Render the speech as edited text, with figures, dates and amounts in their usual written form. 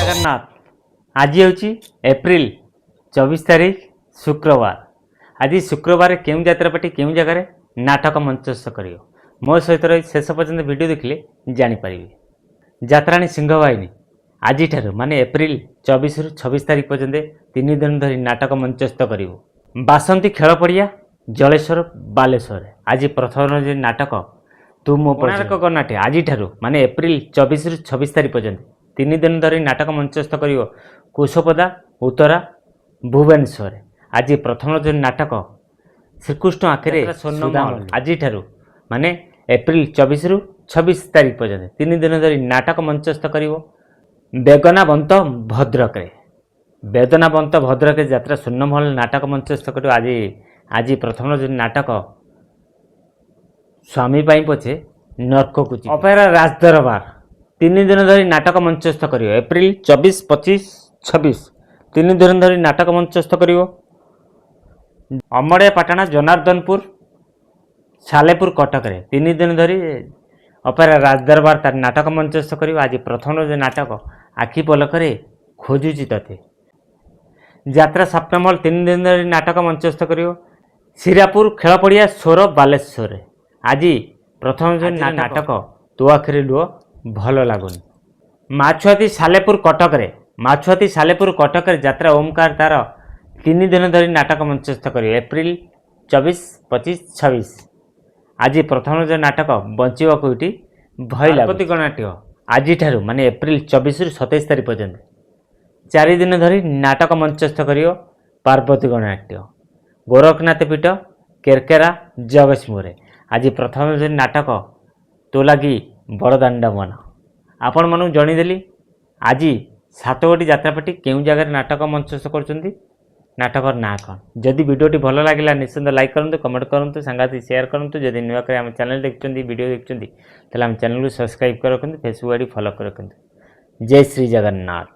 जगन्नाथ। आज हूँ एप्रिल 24 तारीख शुक्रवार। आज शुक्रवार केउं यात्रापाटी केउं जगार नाटक मंचस्थ कर मो सहित रही शेष पर्यंत वीडियो देखिले जानीपर। जात्राणी सिंहवाहिनी आज माने एप्रिल 24 रु 26 तारीख पर्यंत 3 दिन धरी नाटक मंचस्थ कर बासंती खेल पड़िया जलेश्वर बालेश्वर। आज प्रथम नाटक तू मो कोणार्क गनाटे आज माने एप्रिल 24 रु 26 तारीख पर्यंत 3 दिन धरी नाटक मंचस्थ कर कुशपदा उत्तरा भुवनेश्वर। आज प्रथम जो नाटक श्रीकृष्ण आखिरे आज माने एप्रिल 24 रु 26 तारीख पर्यंत 3 दिन धरी नाटक मंचस्थ कर बेदनावंत भद्रक बेदनावंत भद्रक यात्रा स्वर्णमहल नाटक मंचस्थ कर आज प्रथम जो नाटक स्वामी पछे नरककुची अपेरा राजदरबार 3 दिन धरी नाटक मंचस्थ कर एप्रिल 24 25 26 3 दिन धरी नाटक मंचस्थ कर अमड़िया पाटना जनार्दनपुर सालेपुर कटक 3 दिन धरी अपेरा राजदरबार तार नाटक मंचस्थ कर आज प्रथम जो नाटक आखि पलक खोजुची तथे यात्रा सप्तमहल 3 दिन धरी नाटक मंचस्थ कर सिरापुर खेल पड़िया सोर बालेश्वर। आज प्रथम जो नाटक तो आखिरी लुह भल लगुन माछुआती सालेपुर कटक माछुआती सालेपुर कटक यात्रा ओमकार तार 3 दिन धरी नाटक मंचस्थ कर एप्रिल 24 25 26 आज प्रथम जो नाटक बंचा कोईटी भय पार्वती गणाट्य आज माने एप्रिल 24 रु 27 तारीख पर्यंत 4 दिन धरी नाटक मंचस्थ कर पार्वती गणाट्य गोरखनाथ पीठ केरकेरा जगतसिंहपुर। आज प्रथम जो नाटक तो लगी बड़दाण्ड मन आपण मानू जणीदेली। आज 7 गोटी यात्रापाटी केउं जगह नाटक मंचस्थ कर नाटक ना कौन। जदि वीडियोटी भल लगे निश्चिंत लाइक करूँ कमेंट करूँ सांगाती शेयर करूँ। जदि नुआक आम चैनल देखते वीडियो देखते आम चैनल को सब्सक्राइब कर रखते फेसबुक आईडी फॉलो कर रखते। जय श्री जगन्नाथ।